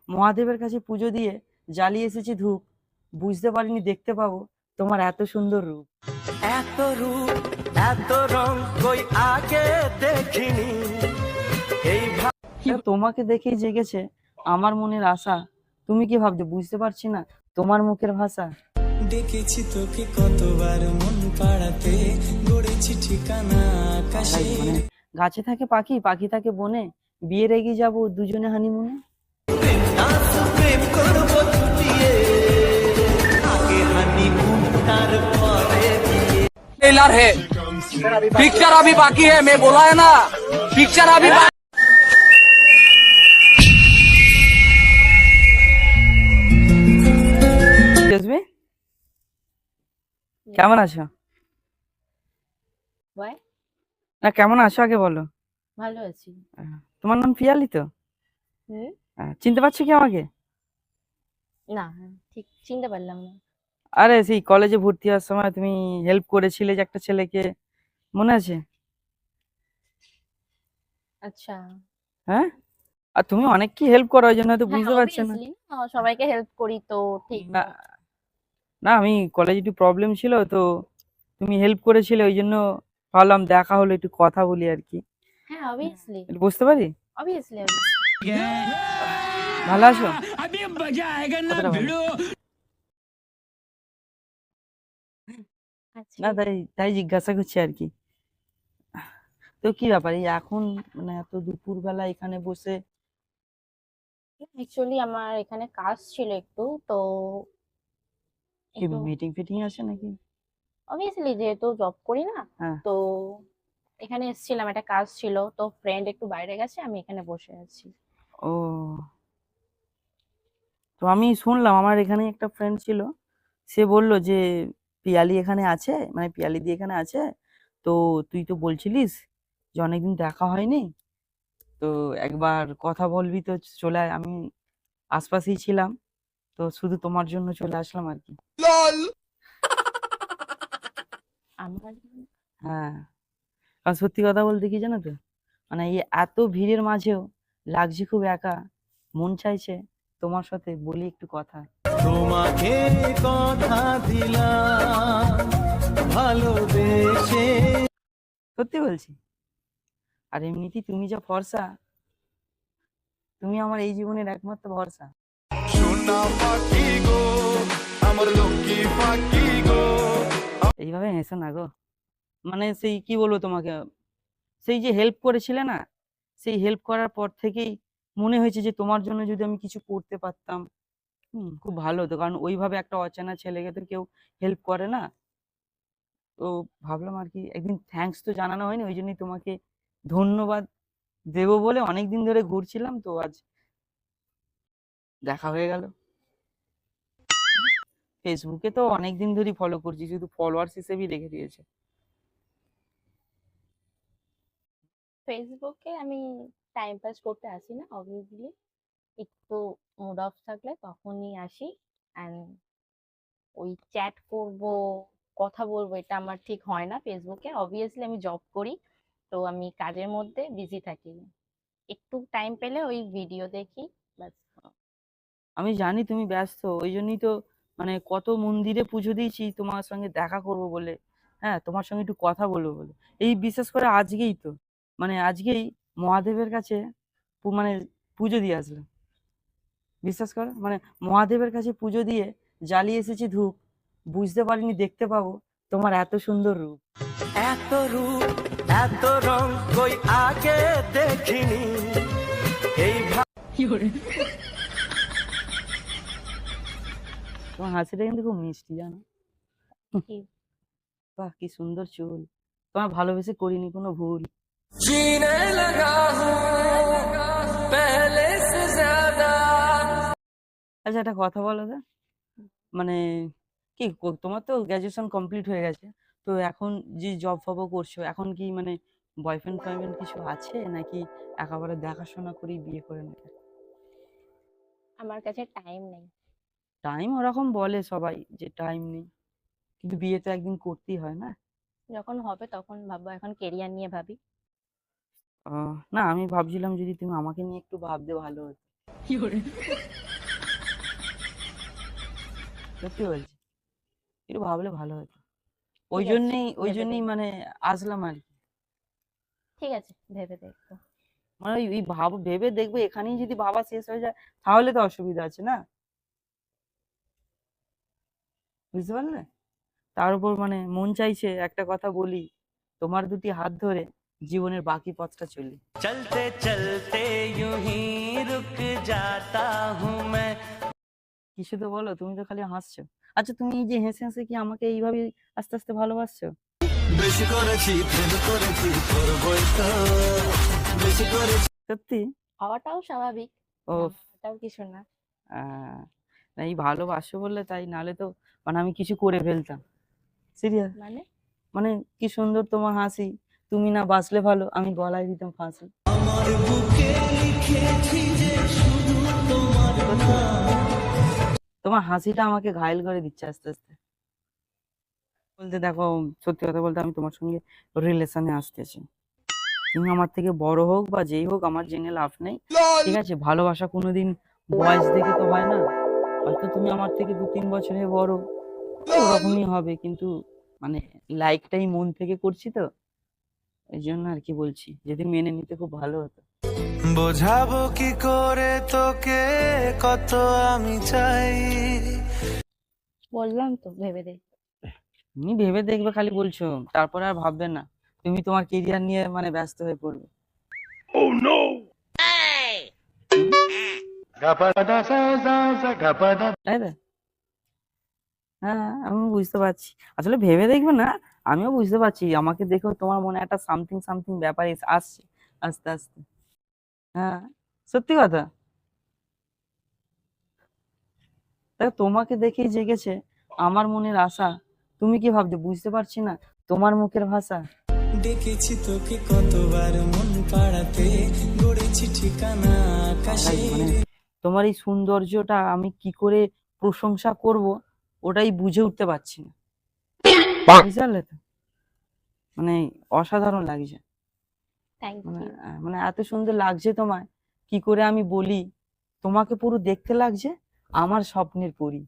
মহাদেবের কাছে পুজো দিয়ে জ্বালিয়ে এসেছি ধূপ, বুঝতে পারিনি দেখতে পাবো তোমার এত সুন্দর রূপ। এত রূপ এত রং কই আগে দেখিনি। এই তোমাকে দেখেই জেগেছে আমার মনের আশা, তুমি কি ভাবছো বুঝতে পারছি না তোমার মুখের ভাষা। দেখেছি তোকে কতবার মন পাড়াতে, গড়েছি ঠিকানা আকাশে। মানে গাছে থাকে পাখি, পাখি থাকে বনে, বিয়ের এগিয়ে যাবো দুজনে হানিমুনে। প্রেম করবো ছুটিয়ে, আগে হানিমুন তারপরে বিয়ে। ट्रेलर है, पिक्चर अभी बाकी है, मैं बोला है ना, पिक्चर अभी জসমি, কেমন আছো? ওয়াই না কেমন আছো আগে বলো। ভালো আছি। তোমার নাম পিয়ালি তো? হুম চিনতে পারছো কি আমাকে? না, ঠিক চিনতে পারলাম না। আরে সেই কলেজে ভর্তি হওয়ার সময় তুমি হেল্প করেছিলে যে একটা ছেলেকে, মনে আছে? আচ্ছা, হ্যাঁ, আর তুমি অনেক কি হেল্প করো ওই জন্য তো হ্যাঁ বুঝতে পারছো না। অবভিয়াসলি সবাইকে হেল্প করি তো, ঠিক না না, আমি কলেজে একটু প্রবলেম ছিল তো, তুমি হেল্প করেছিলে ওই জন্য ভাবলাম দেখা হলো একটু কথা বলি আর কি। হ্যাঁ অবভিয়াসলি একটু বুঝতে পারি। অবভিয়াসলি ভালো আছো? কতটা ভালো? আচ্ছা। না তাই তাই জিজ্ঞাসা করছি আর কি। তো কি ব্যাপার এই এখন মানে এত দুপুর বেলা এখানে বসে? অ্যাকচুয়ালি আমার এখানে কাজ ছিল একটু, তো কি একটু মিটিং ফিটিং আছে নাকি? অবভিয়াসলি যেহেতু জব করি না, হ্যাঁ। তো এখানে এসেছিলাম, একটা কাজ ছিল, তো ফ্রেন্ড একটু বাইরে গেছে, আমি এখানে বসে আছি। ও, তো আমি শুনলাম আমার এখানে একটা ফ্রেন্ড ছিল, সে বলল যে পিয়ালি এখানে আছে, মানে পিয়ালি দি এখানে আছে, তো তুই তো বলছিলিস যে অনেকদিন দেখা হয়নি, তো একবার কথা বলবি তো চলে আয়। আমি আশপাশেই ছিলাম, তো শুধু তোমার জন্য চলে আসলাম আর কি। আমার হ্যাঁ, কারণ সত্যি কথা বলতে কি জানো তো, মানে এই এত ভিড়ের মাঝেও লাগছে খুব একা, মন চাইছে তোমার সাথে বলি একটু কথা। তোমাকে কথা দিলাম ভালোবেসে। সত্যি বলছি, আর এমনিতেই তুমি যা ফর্সা, তুমি আমার এই জীবনের একমাত্র ভরসা। সোনা পাখি গো, আমার লক্ষ্মী পাখি গো। এইভাবে হেসো না গো, মানে সেই কি বলবো তোমাকে, সেই যে হেল্প করেছিলে না, সেই হেল্প করার পর থেকেই মনে হয়েছে যে তোমার জন্য যদি আমি কিছু করতে পারতাম, খুব ভালো হতো, কারণ ওইভাবে একটা অচেনা ছেলেকে তো কেউ হেল্প করে না। তো ভাবলাম আর কি একদিন থ্যাঙ্কস তো জানানো হয়নি, ওই জন্যই তোমাকে ধন্যবাদ দেবো বলে অনেকদিন ধরে ঘুরছিলাম, তো আজ দেখা হয়ে গেল। ফেসবুকে তো অনেকদিন ধরেই ফলো করছি, শুধু ফলোয়ার্স হিসেবেই রেখে দিয়েছে। ফেসবুকে আমি টাইম পাস করতে আসি না, অবভিয়াসলি একটু মুড অফ থাকলে তখনই আসি। অ্যান্ড ওই চ্যাট করব, কথা বলবো, এটা আমার ঠিক হয় না ফেসবুকে। অবভিয়াসলি আমি জব করি, তো আমি কাজের মধ্যে বিজি থাকি, একটু টাইম পেলে ওই ভিডিও দেখি ব্যাস। আমি জানি তুমি ব্যস্ত, ওই জন্যই তো মানে কত মন্দিরে পুজো দিয়েছি তোমার সঙ্গে দেখা করব বলে, হ্যাঁ তোমার সঙ্গে একটু কথা বলবো বলে। এই বিশেষ করে আজকেই তো, মানে আজকেই মহাদেবের কাছে মানে পুজো দিয়ে আসলাম। বিশ্বাস করো, মানে মহাদেবের কাছে পুজো দিয়ে জ্বালিয়ে এসেছি ধূপ, বুঝতে পারিনি দেখতে পাবো তোমার এত সুন্দর রূপ। এত রূপ এত রং কই আগে দেখিনি। এই তোমার হাসিটা কিন্তু খুব মিষ্টি জানো। কি? বাহ কি সুন্দর চুল, তোমার ভালোবেসে করিনি কোনো ভুল। जीने लगा हूँ पहले से ज्यादा। আচ্ছা একটা কথা বলো তো, মানে কি তোমার তো গ্রাজুয়েশন কমপ্লিট হয়ে গেছে, তো এখন যে জব ফবও করছো, এখন কি মানে বয়ফ্রেন্ড টয়ফ্রেন্ড কিছু আছে নাকি একেবারে দেখাশোনা করেই বিয়ে করে নেবে? আমার কাছে টাইম নেই। টাইম ওরকম বলে সবাই যে টাইম নেই, কিন্তু বিয়ে তো একদিন করতেই হয় না। যখন হবে তখন ভাববো, এখন কেরিয়ার নিয়ে ভাবি। না আমি ভাবছিলাম যদি তুমি আমাকে নিয়ে একটু ভাবতে ভালো হতো। সত্যি বলছি, একটু ভাবলে ভালো হতো। ওই ঠিক আছে, জন্যেই ভেবে দেখবো। মানে আসলাম আর কি। ঠিক আছে, ভেবে দেখবো। মানে ওই ভেবে দেখবে, এখানেই যদি ভাবা শেষ হয়ে যায় তাহলে তো অসুবিধা আছে না, বুঝতে পারলে? তার উপর মানে মন চাইছে একটা কথা বলি, তোমার দুটি হাত ধরে জীবনের বাকি পথটা চলি। चलते चलते यूं ही रुक जाता हूँ मैं। কিছু তো বলো, তুমি তো খালি হাসছো। আচ্ছা, তুমি এই যে হেসে হেসে কি আমাকে এইভাবে আস্তে আস্তে ভালোবাসছো? বেশি করেছি প্রেম করেছি করবই তো, বেশি করেছি। সত্যি? হওয়াটাও স্বাভাবিক, ও, না হওয়াটাও কিছু না। না এই ভালোবাসো বললে তাই, নালে তো মানে আমি কিছু করে ফেলতাম। সিরিয়াস, মানে মানে কি সুন্দর তোমার হাসি, তুমি না বাঁচলে ভালো, আমি গলায় দিতাম ফাঁসি। আমার বুকে লিখেছি যে শুধু তোমার সত্যি, তোমার হাসিটা আমাকে ঘায়েল করে দিচ্ছে আস্তে আস্তে। বলতে দেখো, সত্যি কথা বলতে আমি তোমার সঙ্গে রিলেশনে আসতেছি। তুমি আমার থেকে বড় হোক বা যেই হোক, আমার জেনে লাভ নেই, ঠিক আছে? ভালোবাসা কোনোদিন বয়স দেখে তো হয় না। হয়তো তুমি আমার থেকে 2-3 বছরের বড়, ওরকমই হবে, কিন্তু মানে লাইকটাই মন থেকে করছি তো, এই জন্য আর কি বলছি, যদি মেনে নিতে খুব ভালো হতো। বোঝাবো কি করে তোকে কত আমি চাই। বললাম তো ভেবে দেখবো। তুমি ভেবে দেখবে খালি বলছো, তারপরে আর ভাববে না, তুমি তোমার কেরিয়ার নিয়ে মানে ব্যস্ত হয়ে পড়বে। হুম, তাই তো? হ্যাঁ, আমি বুঝতে পারছি। আসলে ভেবে দেখবে না, আমিও বুঝতে পারছি আমাকে দেখেও তোমার মনে একটা সামথিং সামথিং ব্যাপার আসছে আস্তে আস্তে। হ্যাঁ, সত্যি কথা। দেখো, তোমাকে দেখেই জেগেছে আমার মনের আশা। তুমি কি ভাবছো বুঝতে পারছি না তোমার মুখের ভাষা? ডেকেছি তোকে কতবার মন পাড়াতে, গড়েছি ঠিকানা আকাশে। তাই মানে তোমার এই সৌন্দর্যটা আমি কি করে প্রশংসা করব, ওটাই বুঝে উঠতে পারছি না, বুঝতে পারলে তো? মানে অসাধারণ লাগছে, থ্যাংক মানে ইউ। মানে এত সুন্দর লাগছে তোমায়, কি করে আমি বলি। তোমাকে পুরো দেখতে লাগছে আমার স্বপ্নের পরী।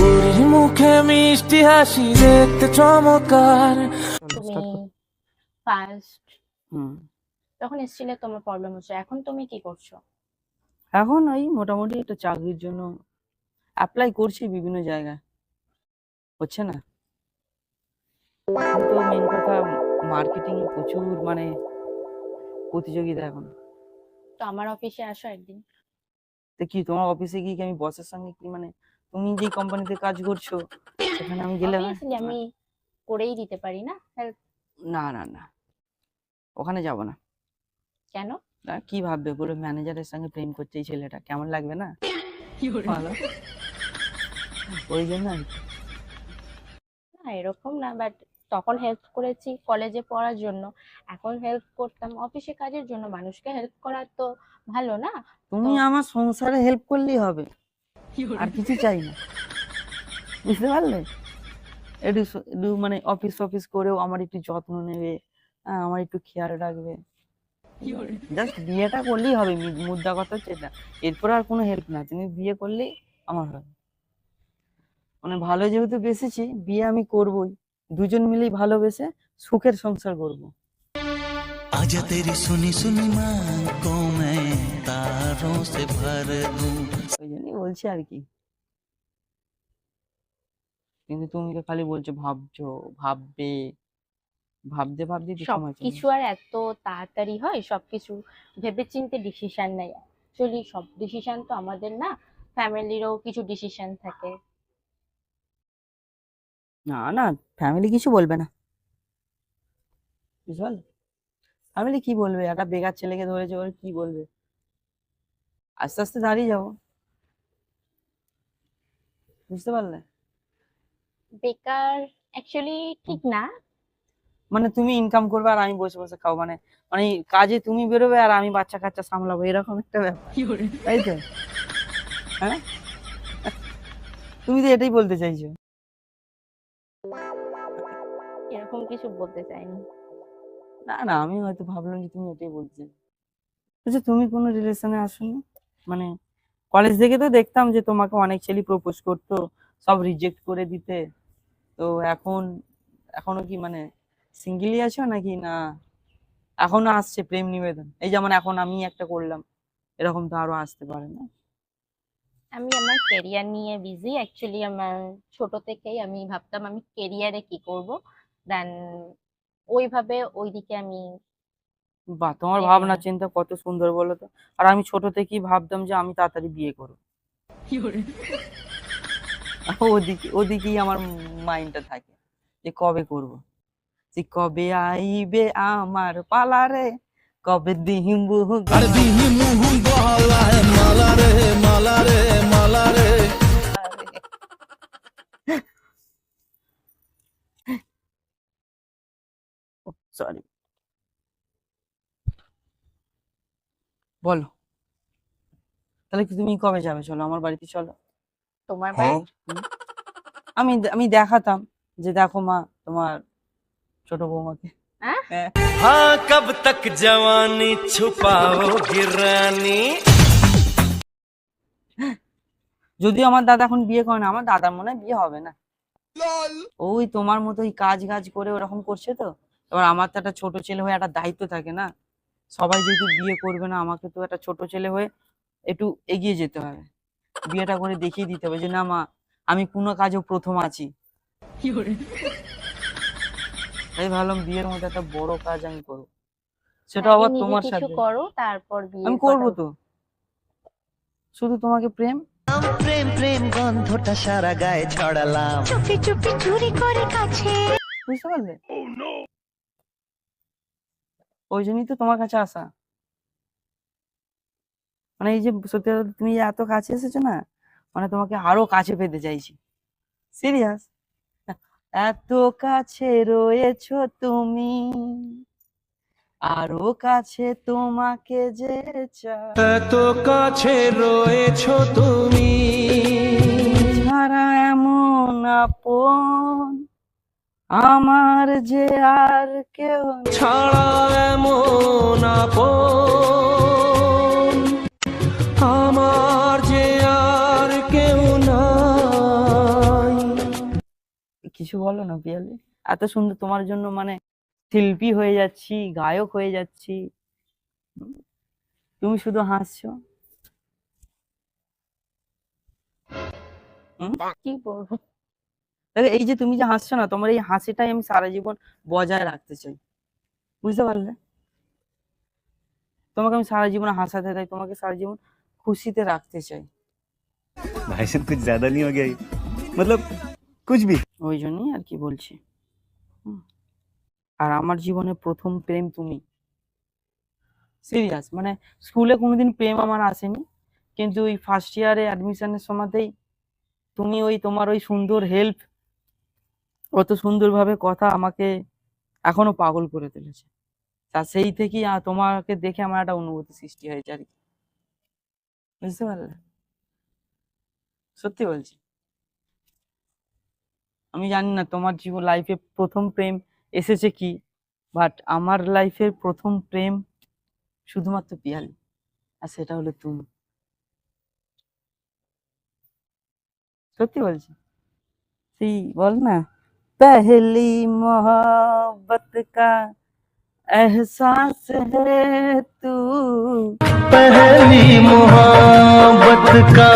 ওর মুখে মিষ্টি হাসি দেখতে চমৎকার। চলো তুমি স্টার্ট কর। ফার্স্ট হুম, যখন এসেছিলে তোমার প্রবলেম হচ্ছে, এখন তুমি কি করছো? এখন ওই মোটামুটি একটা চাকরির জন্য অ্যাপ্লাই করছি বিভিন্ন জায়গায়, হচ্ছে না। এখন তো মেন কথা, মার্কেটিং এ প্রচুর মানে প্রতিযোগিতা এখন। তো আমার অফিসে আসো একদিন। তো কি তোমার অফিসে গিয়ে কি আমি বসের সঙ্গে কি মানে, তুমি যেই কোম্পানিতে কাজ করছো সেখানে আমি গেলে হয়? অবভিয়াসলি আমি করেই দিতে পারি না হেল্প। না না না, ওখানে যাব না। কেন? কি ভাববে বলে, ম্যানেজারের সঙ্গে প্রেম করছে এই ছেলেটা, কেমন লাগবে না? ভালো, ওই জন্য আর কি। না এরকম না, বাট তখন হেল্প করেছি কলেজে পড়ার জন্য, এখন হেল্প করতাম অফিসে কাজের জন্য। মানুষকে হেল্প করা তো ভালো না? তো তুমি আমার সংসারে হেল্প করলেই হবে, আর কিছু চাই না, বুঝতে পারলে? একটু মানে অফিস অফিস করেও আমার একটু যত্ন নেবে, আমার একটু খেয়াল রাখবে। জাস্ট বিয়েটা করলেই হবে, মুদ্রা কথা হচ্ছে এটা। এরপর আর কোনো হেল্প না, তুমি বিয়ে করলেই আমার হবে। মানে ভালো যেহেতু বেসেছি, বিয়ে আমি করবই, দুজন মিলেই ভালোবেসে সুখের সংসার করব। आज तेरी सुनी सुनी मांग को मैं तारों से भर दूं। ওই জন্যই বলছি আর কি। কিন্তু তুমি তো খালি বলছো ভাবছো, ভাববে, ভাবতে ভাবতেই তো সময় চলে সবকিছু যাচ্ছে। আর এত তাড়াতাড়ি হয়? সবকিছু ভেবেচিন্তে ডিসিশন নেই। অ্যাকচুয়ালি সব ডিসিশন তো আমাদের না, ফ্যামিলিরও কিছু ডিসিশন থাকে। না না, ফ্যামিলি কিছু বলবে না, বুঝতে পারলে? ফ্যামিলি কি বলবে, একটা বেকার ছেলেকে ধরেছে, ওর কি বলবে? আস্তে আস্তে দাঁড়িয়ে যাবো, বুঝতে পারলে? বেকার অ্যাকচুয়ালি ঠিক না। মানে তুমি ইনকাম করবে আর আমি বসে বসে খাবো, মানে মানে কাজে তুমি বেরোবে আর আমি বাচ্চা কাচ্চা সামলাবো, এরকম একটা ব্যাপার, তাই তো? হ্যাঁ, তুমি তো এটাই বলতে চাইছো। এরকম কিছু বলতে চাইনি। না না, আমি হয়তো ভাবলাম যে তুমি এটাই বলতে চাইছো। আচ্ছা, তুমি কোনো রিলেশনে আসোনি? মানে কলেজ থেকে তো দেখতাম যে তোমাকে অনেক ছেলে প্রপোজ করতো, সব রিজেক্ট করে দিতে। তো এখনো কি মানে সিঙ্গেলই আছো নাকি না এখনো আসছে প্রেম নিবেদন? এই যেমন এখন আমি একটা করলাম, এরকম তো আরো আসতে পারে না? আমি আমার কেরিয়ার নিয়ে বিজি। অ্যাকচুয়ালি আমার ছোট থেকেই আমি ভাবতাম আমি কেরিয়ারে কি করব, দেন ওইভাবে ওইদিকে আমি বাহ, তোমার এগোই ভাবনা না। চিন্তা কত সুন্দর বলো তো। আর আমি ছোট থেকেই ভাবতাম যে আমি তাড়াতাড়ি বিয়ে করবো। ওদিকেই আমার মাইন্ডটা থাকে যে কবে করব, যে কবে আইবে আমার পালারে, কবে দিহিম্বু अरे दी मुंह गला है माला रे সরি, বলো তাহলে কি তুমি কবে যাবে? চলো আমার বাড়িতে চলো। তোমার বাড়ি? হুম? আমি আমি দেখাতাম যে দেখো মা তোমার ছোট বৌমাকে। হ্যাঁ, হ্যাঁ। हाँ कब तक जवानी छुपाओगी रानी। যদিও আমার দাদা এখন বিয়ে করে না, আমার দাদার মনে হয় বিয়ে হবে না। ওই তোমার মতোই কাজ কাজ করে ওরকম করছে তো। এবার আমার তো একটা ছোট ছেলে হয়ে একটা দায়িত্ব থাকে না, সবাই যেহেতু বিয়ে করবে না, আমাকে তো একটা ছোট ছেলে হয়ে একটু এগিয়ে যেতে হবে, বিয়েটা করে দেখিয়ে দিতে হবে যে না মা আমি কোনো কাজেও প্রথম আছি। তাই ভাবলাম বিয়ের মধ্যে একটা বড় কাজ আমি করবো, সেটা আগে আবার নিজে তোমার কিছু সাথে। করো, তারপর আমি বিয়ের করবো কথা। তো, শুধু তোমাকে প্রেম। প্রেম প্রেম গন্ধটা সারা গায়ে ছড়ালাম। চুপি চুপি চুরি করে কাছে বুঝতে পারলে? ওই জন্যই তো তোমার কাছে আসা। মানে এই যে সত্যি কথা, তুমি যে এত কাছে এসেছো না, মানে তোমাকে আরো কাছে পেতে চাইছি, সিরিয়াস। এত কাছে রয়েছো তুমি, আরো কাছে তোমাকে যে চাই, এত কাছে রয়েছো তুমি, ছাড়া এমন আপন আমার যে আর কেউ নেই। ছাড়া এমন আপন আমার যে আর কেউ নাই। কিছু বলো না পিয়ালি, এত সুন্দর তোমার জন্য মানে শিল্পী হয়ে যাচ্ছি, গায়ক হয়ে যাচ্ছি, তুমি শুধু হাসছো। কি বলবো? দেখো এই যে তুমি যে হাসছো না, তোমার এই হাসিটাই আমি সারা জীবন বজায় রাখতে চাই, বুঝতে পারলে? তোমাকে আমি সারা জীবন হাসাতে চাই, তোমাকে সারা জীবন খুশিতে রাখতে চাই। भाई साहब कुछ ज्यादा नहीं हो गया ये? मतलब कुछ भी। ওই জন্যই আর কি বলছি। হুম। আর আমার জীবনে প্রথম প্রেম তুমি, সিরিয়াস। মানে স্কুলে কোনোদিন প্রেম আমার আসেনি, কিন্তু ওই ফার্স্ট ইয়ারে অ্যাডমিশনের সময়তেই তুমি ওই তোমার ওই সুন্দর হেল্প, অত সুন্দরভাবে কথা আমাকে এখনো পাগল করে তুলেছে। তা সেই থেকেই তোমাকে দেখে আমার একটা অনুভূতি সৃষ্টি হয়েছে আর কি, বুঝতে পারলে? সত্যি বলছি। আমি জানি না তোমার জীবন লাইফে প্রথম প্রেম এসেছে কি, বাট আমার লাইফের প্রথম প্রেম শুধুমাত্র পিয়ালি, আর সেটা হলো তুমি। সত্যি বলছি। সেই বল না, पहली मोहब्बत का एहसास है तू, पहली मोहब्बत का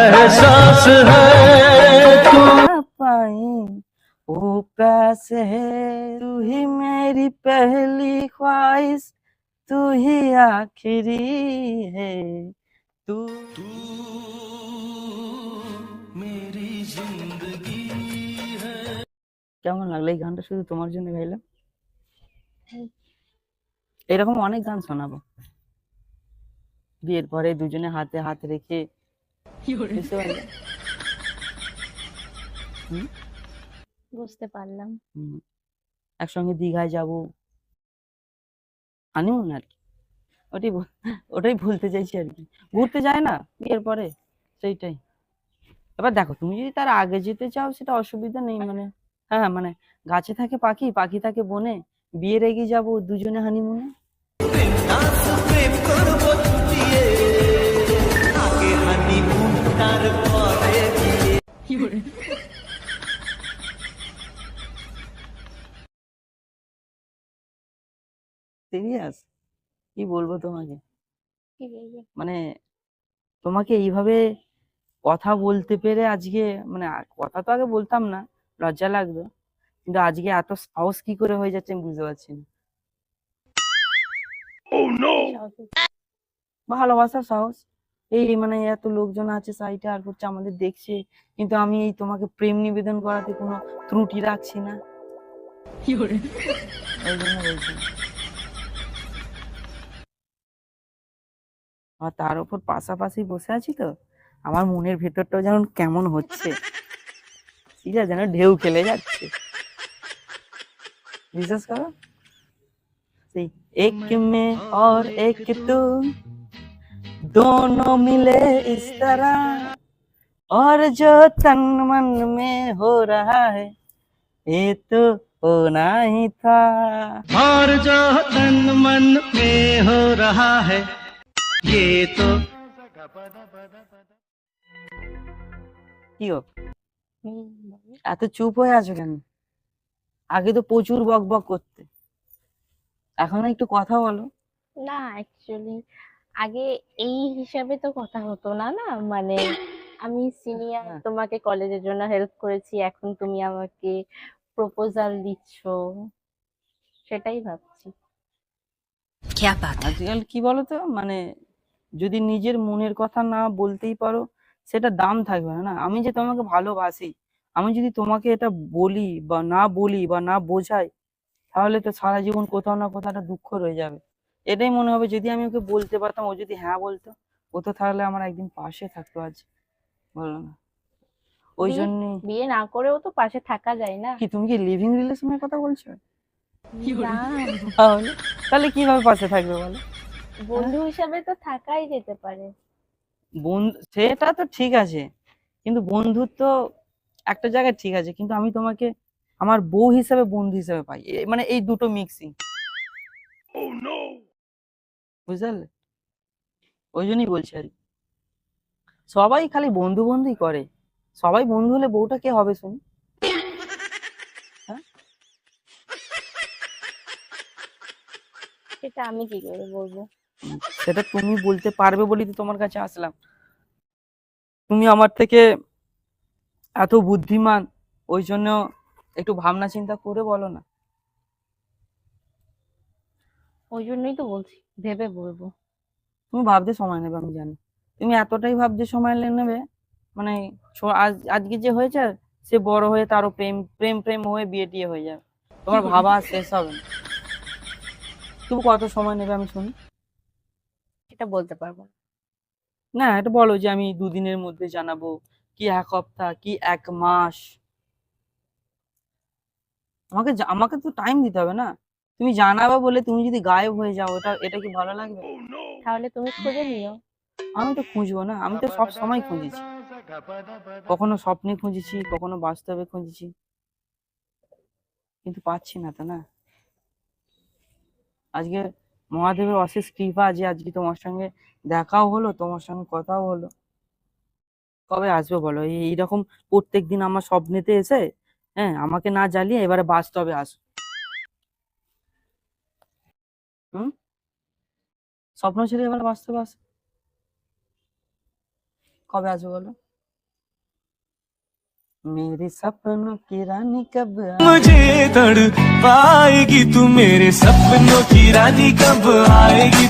एहसास है तू। ना पाई वो प्यास है, तू ही मेरी पहली ख्वाहिश, तू ही आखिरी है, तू मेरी जिंदगी है। কেমন লাগলো এই গানটা? শুধু তোমার জন্য গাইলাম। এরকম অনেক গান শোনাবো বিয়ের পরে, দুজনে হাতে হাত রেখে, বুঝতে পারলে? হুম? বুঝতে পারলাম। হুম। একসঙ্গে দীঘায় যাবো, হানিমুন আর কি, ওটাই বলতে চাইছি আর কি। ঘুরতে যায় না বিয়ের পরে, সেইটাই। এবার দেখো তুমি যদি তার আগে যেতে চাও সেটা অসুবিধা নেই, মানে হ্যাঁ মানে গাছে থাকে পাখি, পাখি থাকে বনে, বিয়ের এগিয়ে যাবো দুজনে হানিমুনে। প্রেম করবো চুটিয়ে সিরিয়াস কি বলবো তোমাকে, কি বলবে? মানে তোমাকে এইভাবে কথা বলতে পেরে আজকে, মানে কথা তো আগে বলতাম না, লজ্জা লাগতো, কিন্তু আজকে এত সাহস কি করে হয়ে যাচ্ছে আমি বুঝতে পারছি না। কি সাহস হচ্ছে? ভালোবাসার সাহস, এই মানে এত লোকজন আছে সাইটে আর হচ্ছে আমাদের দেখছে, কিন্তু আমি এই তোমাকে প্রেম নিবেদন করাতে কোনো ত্রুটি রাখছি না, ওই জন্য বলছি। আর তার উপর পাশাপাশি বসে আছি তো, আমার মনের ভেতরটাও যেমন কেমন হচ্ছে, ঠিক আছে, যেন ঢেউ খেলে যাচ্ছে, বিশ্বাস করো। সেই এক মে और एक तू, दोनों मिले इस तरह, और जो तन मन में हो रहा है ये तो होना ही था। और जो तन मन में हो रहा है ये तो কি গো, বলো। এত চুপ হয়ে আছো কেন? আগে তো প্রচুর বক বক করতে, এখন একটু কথা বলো। না অ্যাকচুয়ালি আগে এই হিসাবে তো কথা হতো না, না মানে আমি সিনিয়র, হ্যাঁ। তোমাকে কলেজের জন্য হেল্প করেছি, এখন তুমি আমাকে প্রপোজাল দিচ্ছ, সেটাই ভাবছি। আজকাল কি বলতো, মানে যদি নিজের মনের কথা না বলতেই পারো সেটা দাম থাকবে না। না, আমি যে তোমাকে ভালোবাসি, আমি যদি তোমাকে এটা বলি বা না বলি বা না বোঝাই, তাহলে তো সারা জীবন কোথাও না কোথাও একটা দুঃখ রয়ে যাবে। এটাই মনে হবে যদি আমি ওকে বলতে পারতাম, ও যদি হ্যাঁ বলতো, ও তো তাহলে আমার একদিন পাশে থাকতো আজ, বলো না? ওই বিয়ে জন্য বিয়ে না করেও তো পাশে থাকা যায় না? কি, তুমি কি লিভিং রিলেশনের কথা বলছো? না, তাহলে তাহলে কিভাবে পাশে থাকবে বলো? বন্ধু হিসাবে তো থাকাই যেতে পারে। বন্ধু সেটা তো ঠিক আছে, কিন্তু বন্ধুত্ব একটা জায়গায় ঠিক আছে, কিন্তু আমি তোমাকে আমার বউ হিসেবে বন্ধু হিসেবে পাই, মানে এই দুটো মিক্সিং, বুঝলে? ওই জন্যই বলছি আর কি। সবাই খালি বন্ধু বন্ধুই করে, সবাই বন্ধু হলে বউটা কে হবে শুনি? হ্যাঁ, সেটা আমি কি করে বলবো? সেটা তুমি বলতে পারবে বলেই তো তোমার কাছে আসলাম। তুমি আমার থেকে এত বুদ্ধিমান, ওই জন্য একটু ভাবনা চিন্তা করে বলো না। ওই জন্যই তো বলছি, ভেবে বলবো। তুমি ভাবতে সময় নেবে আমি জানি, তুমি এতটাই ভাবতে সময় নেবে, মানে আজকে যে হয়েছে সে বড় হয়ে তারও প্রেম প্রেম প্রেম হয়ে বিয়ে টিয়ে হয়ে যাবে, তোমার ভাবা আর শেষ হবে না। তুমি কত সময় নেবে আমি শুনি? সেটা বলতে পারবো না। না, এটা বলো যে আমি দুদিনের মধ্যে জানাবো, কি এক সপ্তাহ, কি এক মাস, আমাকে তো টাইম দিতে হবে না। তুমি জানাবে বলে তুমি যদি গায়েব হয়ে যাও, এটা কি ভালো লাগবে? তাহলে তুমি খুঁজে নিও। আমি তো খুঁজবো না, আমি তো সব সময় খুঁজেছি, কখনো স্বপ্নে খুঁজেছি, কখনো বাস্তবে খুঁজেছি, কিন্তু পাচ্ছি না তো না। আজকে মহাদেবের অশেষ কৃপা যে আজকে তোমার সঙ্গে দেখাও হলো, তোমার সঙ্গে কথাও হলো। কবে আসবে বলো এইরকম প্রত্যেক দিন আমার স্বপ্নেতে এসে, হ্যাঁ, আমাকে না জ্বালিয়ে এবারে বাস্তবে আসো। হুম, স্বপ্ন ছেড়ে এবার বাস্তবে আসো, কবে আসবে বলো? मेरे सपनों की रानी कब मुझे तड़ पाएगी तू मेरे सपनों की रानी कब आएगी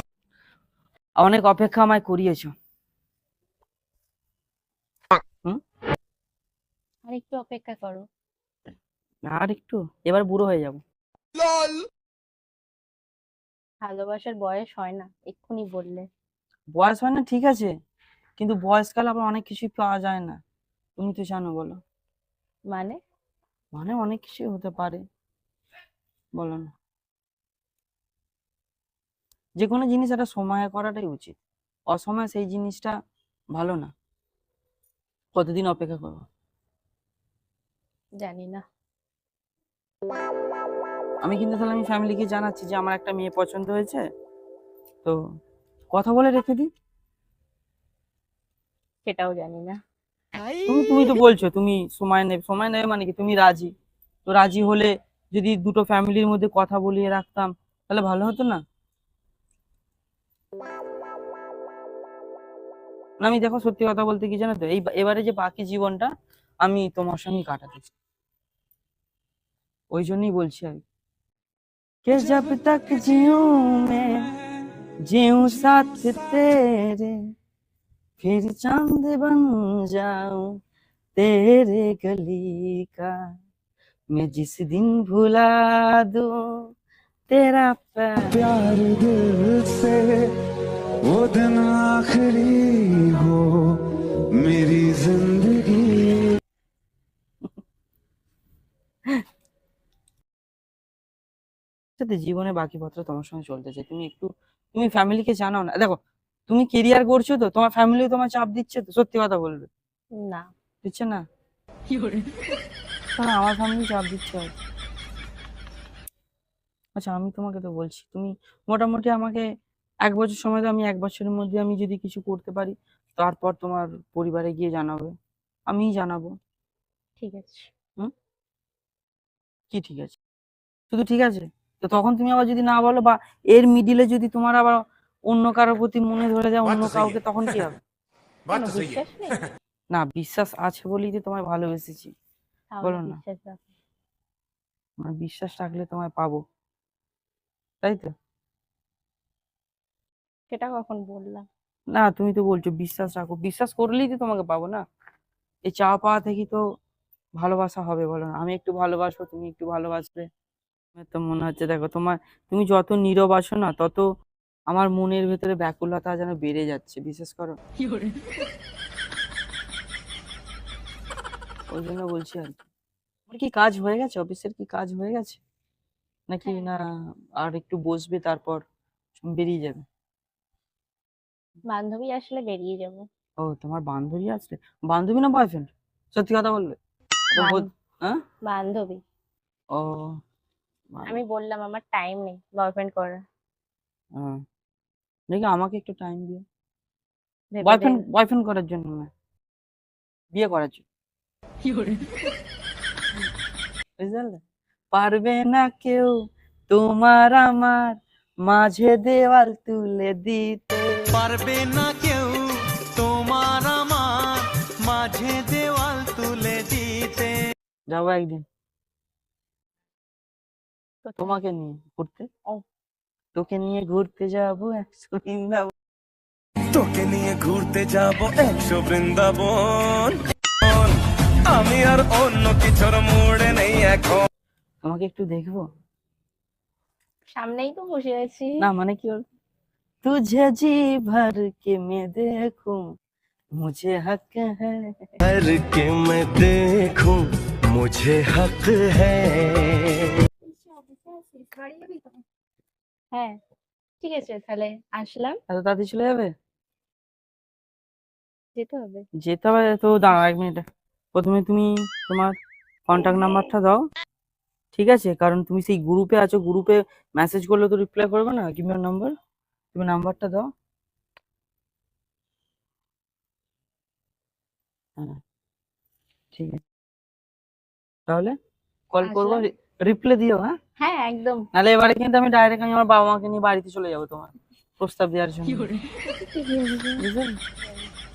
অনেক অপেক্ষা আমায় করিয়েছো। হুম, আর একটু অপেক্ষা করো। আর একটু, এবার বুড়ো হয়ে যাবো। ভালোবাসার বয়স হয় না, এক্ষুনি বললে। বয়স হয় না ঠিক আছে, কিন্তু বয়সকালে আবার অনেক কিছুই পাওয়া যায় না, তুমি তো জানো, বলো? মানে মানে অনেক কিছুই হতে পারে, বলো না? যে কোনো জিনিস একটা সময়ে করাটাই উচিত, অসময়ে সেই জিনিসটা ভালো না। কতদিন অপেক্ষা করবো? জানি না। আমি কিন্তু তাহলে আমি ফ্যামিলিকে জানাচ্ছি যে আমার একটা মেয়ে পছন্দ হয়েছে, তো কথা বলে রেখে দিই। সেটাও জানি না। তুমি তো বলছো তুমি সময় নেবে মানে কি, তুমি রাজি, তো রাজি হলে যদি দুটো ফ্যামিলির মধ্যে কথা বলিয়ে রাখতাম তাহলে ভালো হতো না? না আমি দেখো সত্যি কথা বলতে কি জানো তো, এবারে যে বাকি জীবনটা আমি তোমার সঙ্গে কাটাতে চাই, ওই জন্যই বলছি আর কি। কে জব তক জিউं मैं जीऊं साथ तेरे फिर चांद बन जाऊं तेरे गली का मैं जिस दिन भुला दूं तेरा प्यार। प्यार दिल से वो दिन आखिरी हो मेरी जिंदगी সাথে জীবনে বাকি পথটা তোমার সঙ্গে চলতে চাই। তুমি ফ্যামিলিকে জানাও না, দেখো তুমি কেরিয়ার করছো তো, তোমার ফ্যামিলি তোমার চাপ দিচ্ছে তো, সত্যি কথা বলবে, না। দিচ্ছে না? তাহলে আমার ফ্যামিলি চাপ দিচ্ছে আর কি। আচ্ছা আমি তোমাকে তো বলছি, তুমি মোটামুটি আমাকে 1 বছর সময় দাও, আমি 1 বছরের মধ্যে আমি যদি কিছু করতে পারি, তারপর তোমার পরিবারে গিয়ে জানাবে, আমিই জানাবো। ঠিক আছে। কি ঠিক আছে? শুধু ঠিক আছে? তো তখন তুমি আবার যদি না বলো, বা এর মিডিলে যদি তোমার আবার অন্য কারোর প্রতি মনে ধরে যায়, অন্য কাউকে, তখন কি হবে? কেন বিশ্বাস নেই? না বিশ্বাস আছে বলেই তো তোমায় ভালোবেসেছি, তাহলে বলো না? বিশ্বাস রাখো। মানে বিশ্বাস রাখলে তোমায় পাবো, তাই তো? সেটা কখন বললাম? না তুমি তো বলছো বিশ্বাস রাখো, বিশ্বাস করলেই তো তোমাকে পাবো না। এই চাওয়া পাওয়া থেকেই তো ভালোবাসা হবে, বলো না? আমি একটু ভালোবাসবো, তুমি একটু ভালোবাসবে। আমার তো মনে হচ্ছে দেখো তুমি যত নীরব আছো না, তত আমার মনের ভেতরে ব্যাকুলতা যেন বেড়ে যাচ্ছে, বিশেষ করো। ওই জন্য বলছি আর কি। আমার কি কাজ হয়ে গেছে, অফিসের কি কাজ হয়ে গেছে নাকি? হ্যাঁ। না আর একটু বসবে তারপর বেরিয়ে যাবে? বান্ধবী আসলে বেরিয়ে যাবো। ও তোমার বান্ধবী আসলে? বান্ধবী না বয়ফ্রেন্ড? সত্যি কথা বলবে তো হ্যাঁ? বান্ধবী। ও আমি বললাম আমার টাইম নেই বয়ফ্রেন্ড করার। হ্যাঁ, দেখি আমাকে একটু টাইম দিও। ভেবে বয়ফ্রেন্ড দেখো। বয়ফ্রেন্ড করার জন্য না, বিয়ে করার জন্য। বুঝলে? পারবে না কেউ তোমার আমার মাঝে দেওয়াল তুলে দিতে। পারবে না কেউ তোমার আমার মাঝে দেওয়াল তুলে দিতে। যাবো একদিন কোথায়? তোমাকে নিয়ে ঘুরতে। ও। তোকে নিয়ে ঘুরতে যাবো 100 বৃন্দাবন। তোকে নিয়ে ঘুরতে যাব 100 বৃন্দাবন আমি আর অন্য কিছুর মুড়ে নেই এখন তোমাকে একটু দেখবো। সামনেই তো বসে আছি। না মানে কি বল, तुझे जी भर के मैं देखूं मुझे हक है। कर के मैं देखूं मुझे हक है হ্যাঁ ঠিক আছে তাহলে আসলাম। এত তাড়াতাড়ি চলে যাবে? যেতে হবে। যেতে হবে তো, দাঁড়াও 1 মিনিট। প্রথমে তুমি তোমার কন্টাক্ট নাম্বারটা দাও, ঠিক আছে? কারণ তুমি সেই গ্রুপে আছো, গ্রুপে মেসেজ করলে তো রিপ্লাই করবে না। গিভ মি ইওর নাম্বার, তুমি নাম্বারটা দাও। হ্যাঁ ঠিক আছে, তাহলে কল করবো, আসলাম। রিপ্লাই দিও, হ্যাঁ? হ্যাঁ একদম। নাহলে এবারে কিন্তু আমি ডাইরেক্ট আমার বাবা মাকে নিয়ে বাড়িতে চলে যাবো তোমার প্রস্তাব দেওয়ার জন্য, বুঝলে?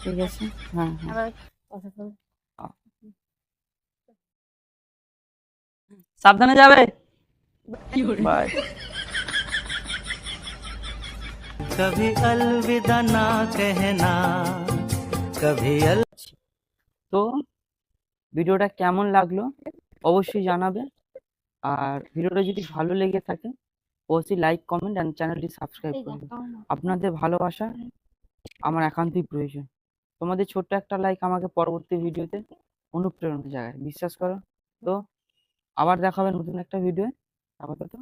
ঠিক আছে, হ্যাঁ হ্যাঁ। আবার কথা বল। সাবধানে যাবে, বাই। कभी अलविदा ना कहना कभी তো ভিডিওটা কেমন লাগলো অবশ্যই জানাবে, আর ভিডিওটা যদি ভালো লেগে থাকে অবশ্যই লাইক, কমেন্ট এন্ড চ্যানেলটি সাবস্ক্রাইব করবে। আপনাদের ভালোবাসা আমার একান্তই প্রয়োজন। তোমাদের ছোট্ট একটা লাইক আমাকে পরবর্তী ভিডিওতে অনুপ্রেরণা জাগায়, বিশ্বাস করো। তো আবার দেখা হবে নতুন একটা ভিডিও। আপাতত